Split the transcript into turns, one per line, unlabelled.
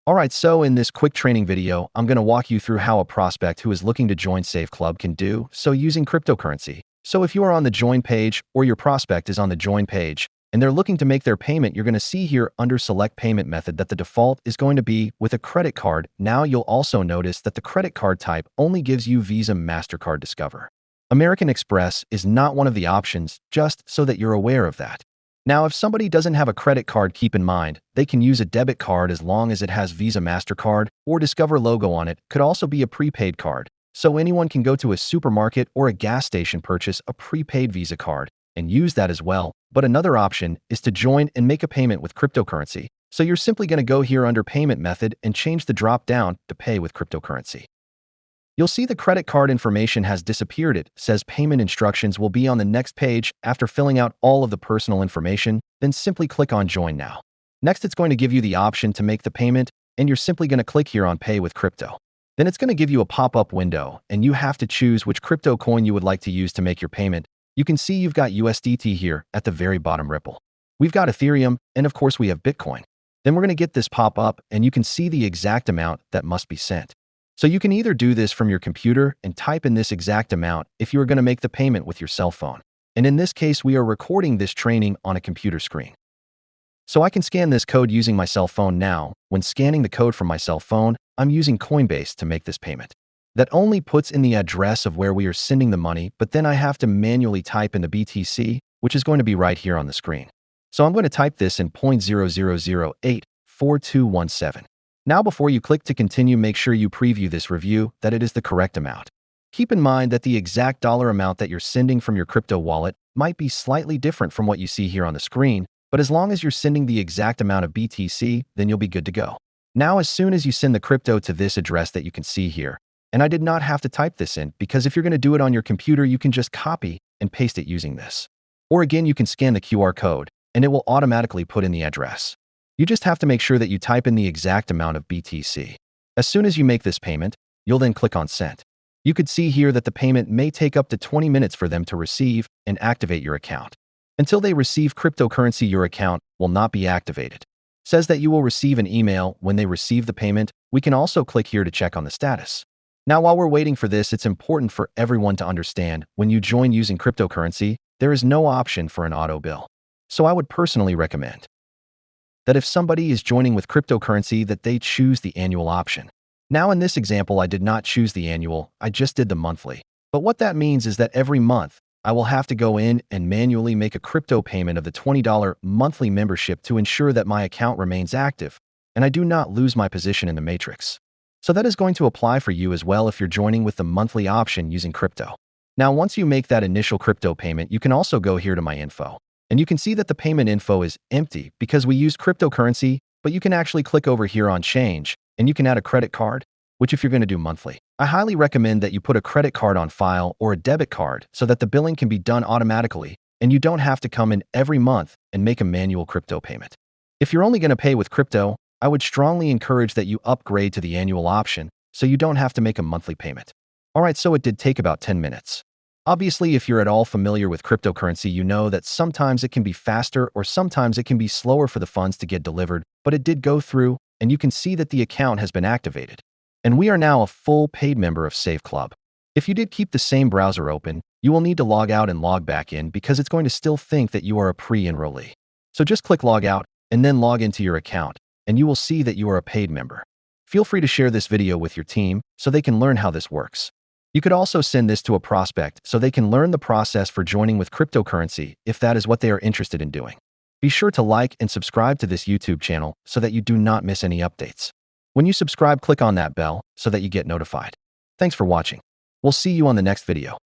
Alright, so in this quick training video, I'm going to walk you through how a prospect who is looking to join Save Club can do so using cryptocurrency. So if you are on the join page or your prospect is on the join page and they're looking to make their payment, you're going to see here under select payment method that the default is going to be with a credit card. Now you'll also notice that the credit card type only gives you Visa, MasterCard, Discover. American Express is not one of the options, just so that you're aware of that. Now, if somebody doesn't have a credit card, keep in mind, they can use a debit card as long as it has Visa, MasterCard, or Discover logo on it. Could also be a prepaid card. So anyone can go to a supermarket or a gas station, purchase a prepaid Visa card, and use that as well. But another option is to join and make a payment with cryptocurrency. So you're simply going to go here under payment method and change the drop down to pay with cryptocurrency. You'll see the credit card information has disappeared. It says payment instructions will be on the next page. After filling out all of the personal information, then simply click on Join Now. Next, it's going to give you the option to make the payment, and you're simply going to click here on Pay with Crypto. Then it's going to give you a pop-up window, and you have to choose which crypto coin you would like to use to make your payment. You can see you've got USDT here at the very bottom, Ripple. We've got Ethereum, and of course we have Bitcoin. Then we're going to get this pop-up, and you can see the exact amount that must be sent. So you can either do this from your computer and type in this exact amount if you are going to make the payment with your cell phone. And in this case, we are recording this training on a computer screen. So I can scan this code using my cell phone now. When scanning the code from my cell phone, I'm using Coinbase to make this payment. That only puts in the address of where we are sending the money, but then I have to manually type in the BTC, which is going to be right here on the screen. So I'm going to type this in 0.00084217. Now, before you click to continue, make sure you preview this review that it is the correct amount. Keep in mind that the exact dollar amount that you're sending from your crypto wallet might be slightly different from what you see here on the screen, but as long as you're sending the exact amount of BTC, then you'll be good to go. Now, as soon as you send the crypto to this address that you can see here, and I did not have to type this in because if you're going to do it on your computer, you can just copy and paste it using this. Or again, you can scan the QR code and it will automatically put in the address. You just have to make sure that you type in the exact amount of BTC. As soon as you make this payment, you'll then click on Send. You could see here that the payment may take up to 20 minutes for them to receive and activate your account. Until they receive cryptocurrency, your account will not be activated. It says that you will receive an email when they receive the payment. We can also click here to check on the status. Now, while we're waiting for this, it's important for everyone to understand when you join using cryptocurrency, there is no option for an auto bill. So I would personally recommend that if somebody is joining with cryptocurrency, that they choose the annual option. Now, in this example, I did not choose the annual, I just did the monthly. But what that means is that every month, I will have to go in and manually make a crypto payment of the $20 monthly membership to ensure that my account remains active and I do not lose my position in the matrix. So that is going to apply for you as well if you're joining with the monthly option using crypto. Now, once you make that initial crypto payment, you can also go here to My Info. And you can see that the payment info is empty because we used cryptocurrency, but you can actually click over here on Change, and you can add a credit card, which if you're going to do monthly. I highly recommend that you put a credit card on file or a debit card so that the billing can be done automatically, and you don't have to come in every month and make a manual crypto payment. If you're only going to pay with crypto, I would strongly encourage that you upgrade to the annual option so you don't have to make a monthly payment. Alright, so it did take about 10 minutes. Obviously, if you're at all familiar with cryptocurrency, you know that sometimes it can be faster or sometimes it can be slower for the funds to get delivered, but it did go through, and you can see that the account has been activated. And we are now a full paid member of Save Club. If you did keep the same browser open, you will need to log out and log back in because it's going to still think that you are a pre-enrollee. So just click Log Out and then log into your account, and you will see that you are a paid member. Feel free to share this video with your team so they can learn how this works. You could also send this to a prospect so they can learn the process for joining with cryptocurrency if that is what they are interested in doing. Be sure to like and subscribe to this YouTube channel so that you do not miss any updates. When you subscribe, click on that bell so that you get notified. Thanks for watching. We'll see you on the next video.